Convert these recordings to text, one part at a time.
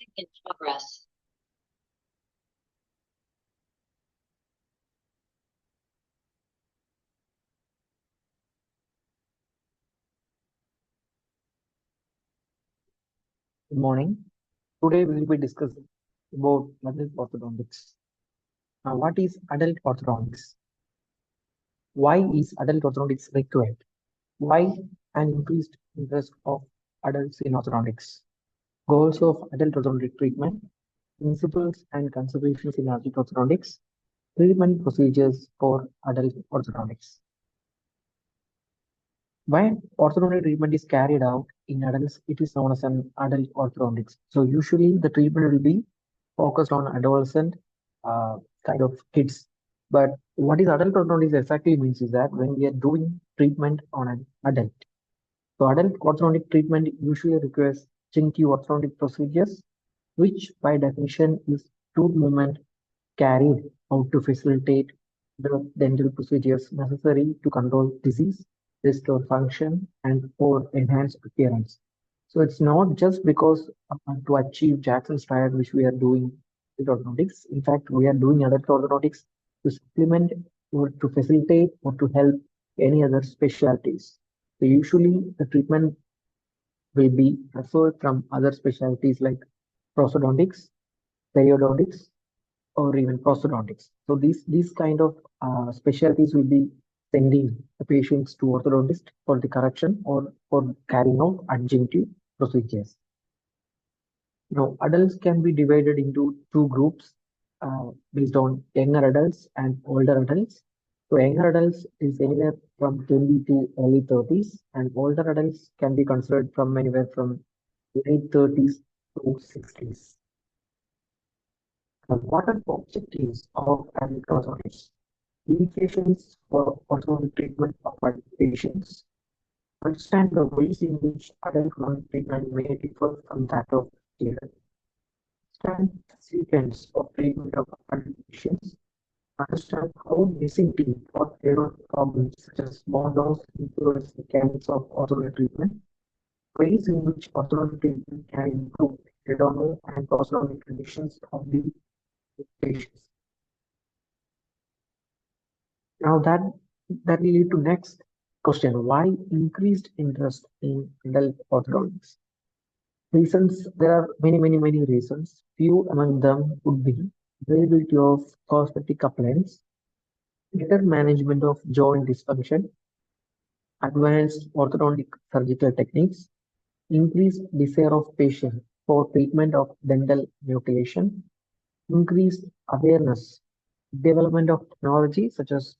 In progress. Good morning. Today we will be discussing about adult orthodontics. Now, what is adult orthodontics? Why is adult orthodontics required? Why an increased interest of adults in orthodontics? Goals of adult orthodontic treatment, principles and considerations in adult orthodontics, treatment procedures for adult orthodontics. When orthodontic treatment is carried out in adults, it is known as an adult orthodontics. So usually the treatment will be focused on adolescent kind of kids. But what is adult orthodontics exactly means is that when we are doing treatment on an adult. So adult orthodontic treatment usually requires chinky orthodontic procedures, which by definition is tooth movement carried out to facilitate the dental procedures necessary to control disease, restore function, and or enhance appearance. So it's not just because to achieve Jackson's triad, which we are doing with orthodontics. In fact, we are doing other orthodontics to supplement or to facilitate or to help any other specialties. So usually the treatment will be referred from other specialties like prosthodontics, periodontics, or even prosthodontics. So these kind of specialties will be sending the patients to orthodontist for the correction or for carrying out adjunctive procedures. Now, adults can be divided into two groups based on younger adults and older adults. So younger adults is anywhere from 20 to early 30s, and older adults can be considered from anywhere from late 30s to 60s. What are the objectives of adult orthodontics? Indications for orthodontic treatment of adult patients. Understand the ways in which adult chronic treatment may differ from that of children. Understand the sequence of treatment of adult patients. Understand how missing teeth or error problems such as bone loss influence mechanics of orthodontic treatment. Ways in which orthodontic treatment can improve endodontal and prosthodontic conditions of the patients. Now that will lead to next question. Why increased interest in adult orthodontics? Reasons, there are many reasons. Few among them would be availability of cosmetic appliance, better management of joint dysfunction, advanced orthodontic surgical techniques, increased desire of patient for treatment of dental mutilation, increased awareness, development of technology such as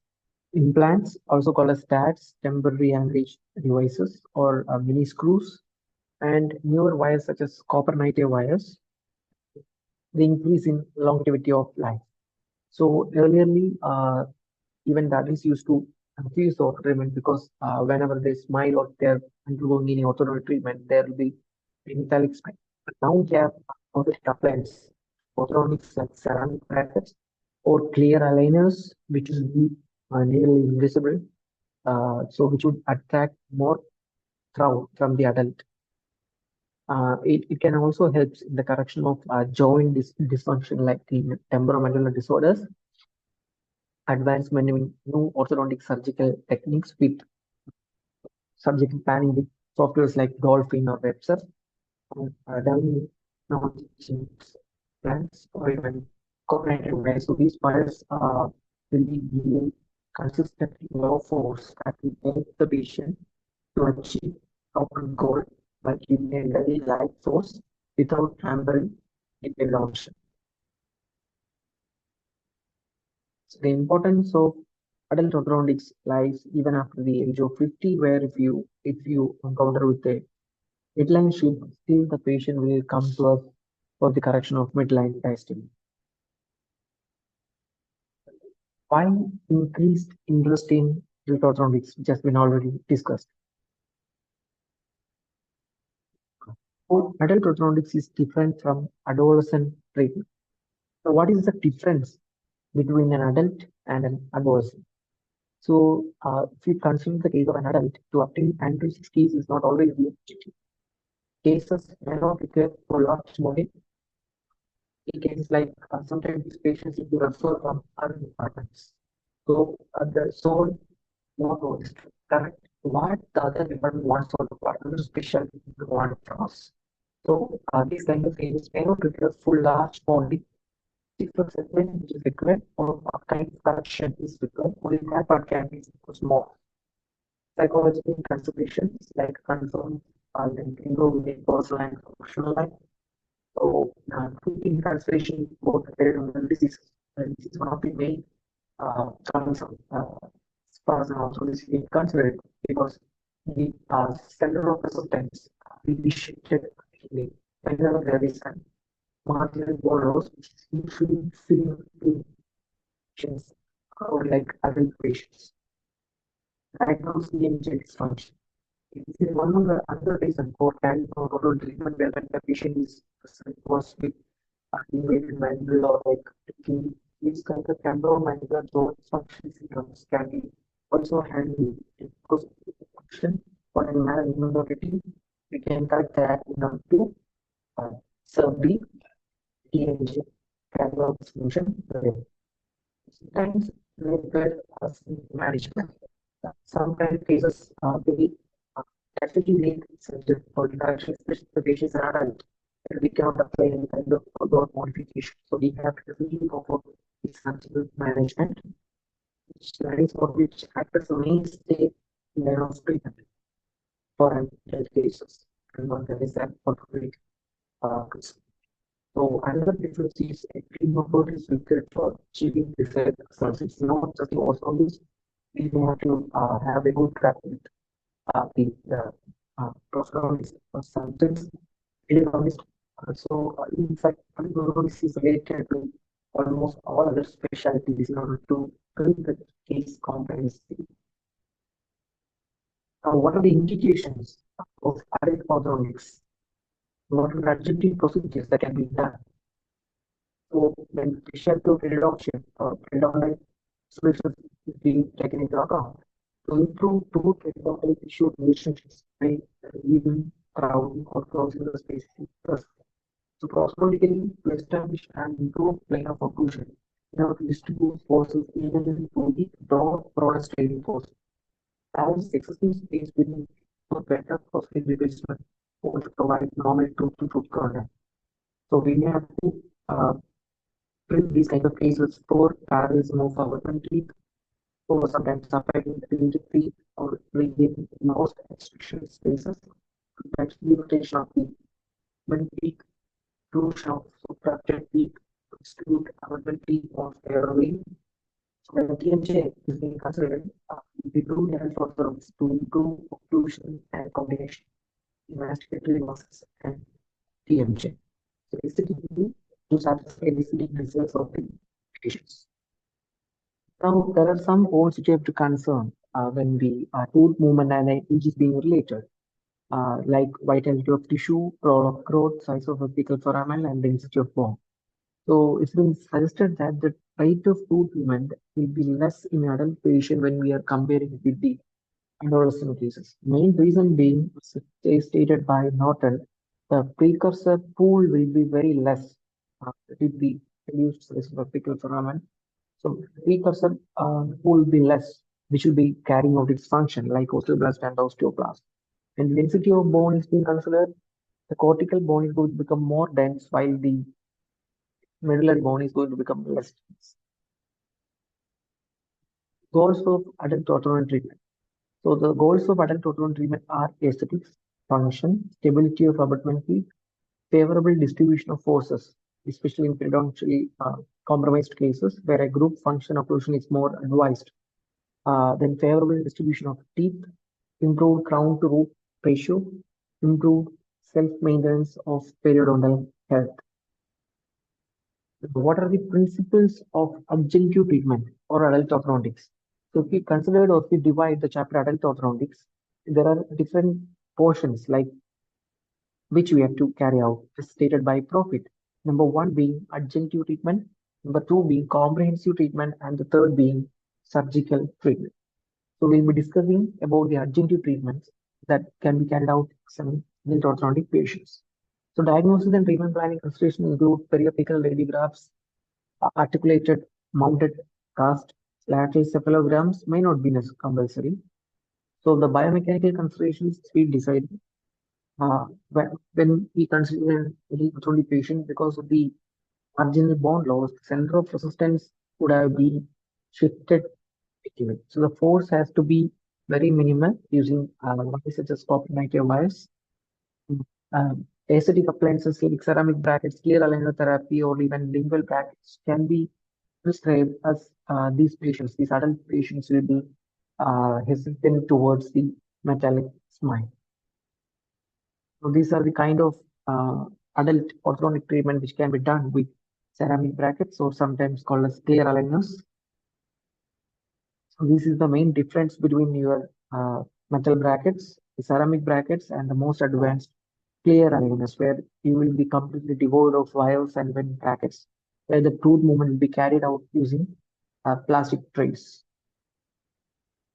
implants, also called as TADs, temporary anchorage devices, or mini screws, and newer wires such as copper native wires, the increase in longevity of life. So earlierly, even daddies used to refuse the ortho treatment because whenever they smile or they're undergoing any orthodontic treatment, there will be a metallic smile. But now we have orthodontic appliance, orthodontics like ceramic brackets or clear aligners, which will be nearly invisible, so which would attract more crowd from the adult. It can also help in the correction of joint dysfunction like the temporomandibular disorders, advancement in new orthodontic surgical techniques with surgical planning with softwares like Dolphin or Webster, and developing plans or even coordinated ways. So these wires will be giving consistent low force that will help the patient to achieve proper goal by giving a very light force without hampering the elongation. So the importance of adult orthodontics lies even after the age of 50, where if you encounter with a midline shift, still the patient will come to us for the correction of midline diastole. Why increased interest in adult orthodontics, which has been already discussed? So adult orthodontics is different from adolescent treatment. So what is the difference between an adult and an adolescent? So if we consider the case of an adult, to obtain annual 60s is not always the objective. Cases may not require for large volume in cases like sometimes these patients will be referred from other departments. So the sole motto is to correct what the other department wants or what other specialty want from us. So these kind of cases may not require full large body different segment which is required or what kind of correction is required. Only that part can be small. Psychological considerations like concern then improve the personal and professional life. So, taking consideration both periodontal diseases, this is one of the main concern as far as also this is considered because the center of resistance will be shifted whenever there is an marginal bone loss, which is usually seen in patients or like adult patients. Diagnose the engine dysfunction. This is one of the other reasons for carrying total treatment where the patient is was with activated manual or like taking these kind of temporal joint function syndromes can be also handled because of the function for a malabnormality. We can correct that in order to uh, serve the TNJ catalog solution. Sometimes related as management. Some kind of cases will definitely need surgery for the correction, especially the patients are adult. And we cannot apply any kind of other modification. So we have to definitely go for the surgical management, which that is for which acts as a mainstay in the treatment for adult cases. And one that is that orthopedic case. So another difference is a team effort is required for achieving desired results. It's not just also this. We have to have a good track with the prosthetics or sometimes radiologist. So in fact, radiologist is related to almost all other specialties in order to treat the case comprehensively. Now, what are the indications of adult orthodontics? What are the adjunctive procedures that can be done? So when patient to reduction or predominant solutions is being taken into account to improve two periodontal tissue relationships by even crowding or closing the space. So prosthetically to establish and improve plane of occlusion in order to distribute forces evenly to the broader training force. As existing space within for better prosthetic replacement or to provide normal tooth-to-tooth contact. So we have to in these kind of cases for parallelism of our country or sometimes affecting the feet or within most extraction spaces. That's the rotation of the when peak, rotation of subtracted peak, distribute availability of airway. So when TMJ is being considered, the blue level for service to improve occlusion and combination in masticatory muscles and TMJ. So basically, to satisfy the sleep results of the patients. Now, there are some points which you have to concern when the tooth movement and age is being related, like vitality of tissue, role of growth, size of apical foramen, and density of bone. So it's been suggested that the rate of tooth movement will be less in adult patient when we are comparing with the adolescent cases. Main reason being, stated by Norton, the precursor pool will be very less with the reduced size of apical foramen. So precursor will be less, which will be carrying out its function like osteoblast and osteoblast. And density of bone is being considered. The cortical bone is going to become more dense while the medullary bone is going to become less dense. Goals of adult orthodontic treatment. So the goals of adult orthodontic treatment are aesthetics, function, stability of abutment teeth, favorable distribution of forces, especially in predominantly compromised cases where a group function occlusion is more advised. Then favorable distribution of teeth, improved crown to root ratio, improved self-maintenance of periodontal health. What are the principles of adjunctive treatment or adult orthodontics? So if we consider or if we divide the chapter adult orthodontics, there are different portions like which we have to carry out as stated by Profit. Number one being adjunctive treatment, number two being comprehensive treatment, and the third being surgical treatment. So we'll be discussing about the adjunctive treatments that can be carried out in some orthodontic patients. So diagnosis and treatment planning considerations include periapical radiographs, articulated mounted cast, lateral cephalograms may not be compulsory. So the biomechanical considerations we decide when we consider any orthodontic patient because of the marginal bone loss, the center of resistance would have been shifted accurate. So the force has to be very minimal using devices such as copper nitride wires. Aesthetic appliances like ceramic brackets, clear aligner therapy, or even lingual brackets can be prescribed as these adult patients will be hesitant towards the metallic smile. So these are the kind of adult orthodontic treatment which can be done with ceramic brackets or sometimes called as clear aligners. So this is the main difference between your metal brackets, the ceramic brackets, and the most advanced clear aligners, where you will be completely devoid of wires and when brackets, where the tooth movement will be carried out using plastic trays.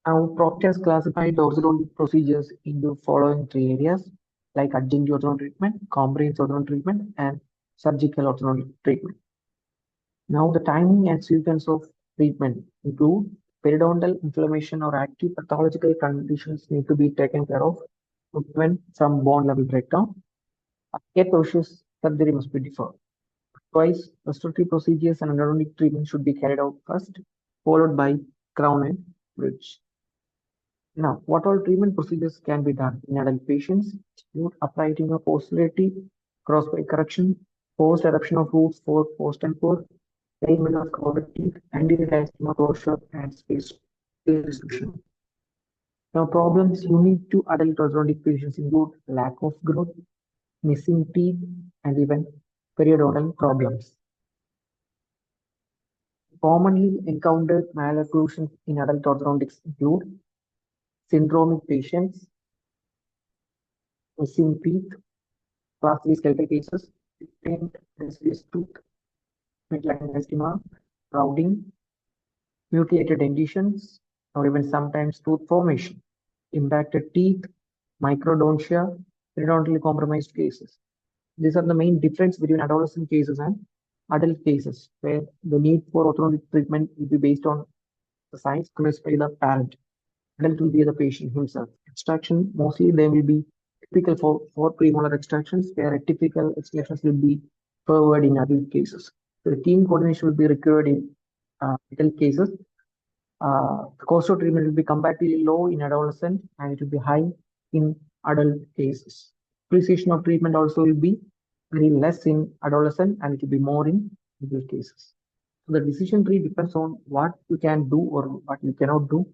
Now, Procter has classified orthodontic procedures into following three areas, like adjunctive orthodontic treatment, comprehensive orthodontic treatment, and surgical orthodontic treatment. Now, the timing and sequence of treatment include periodontal inflammation or active pathological conditions need to be taken care of to prevent some bone level breakdown. Yet, cautious surgery must be deferred. Twice, restorative procedures and endodontic treatment should be carried out first, followed by crown and bridge. Now, what all treatment procedures can be done in adult patients? Include uprighting of posterity, crossbite correction, post eruption of roots for post and core, alignment of crowded teeth, anterior diastema closure, and space restriction. Now, problems unique to adult orthodontic patients include lack of growth, missing teeth, and even periodontal problems. Commonly encountered malocclusions in adult orthodontics include syndromic patients, missing teeth, class 3 skeletal cases, retained deciduous tooth, midline diastema, crowding, mutilated dentitions, or even sometimes tooth formation, impacted teeth, microdontia, periodontally compromised cases. These are the main difference between adolescent cases and adult cases, where the need for orthodontic treatment will be based on the science expressed by the parent. Adult will be the patient himself. Extraction, mostly they will be typical for premolar extractions, where typical extractions will be forward in adult cases. So the team coordination will be required in adult cases. The cost of treatment will be comparatively low in adolescent and it will be high in adult cases. Precision of treatment also will be very less in adolescent and it will be more in adult cases. So the decision tree depends on what you can do or what you cannot do,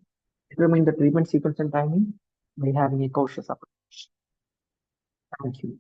determine the treatment sequence and timing by having a cautious approach. Thank you.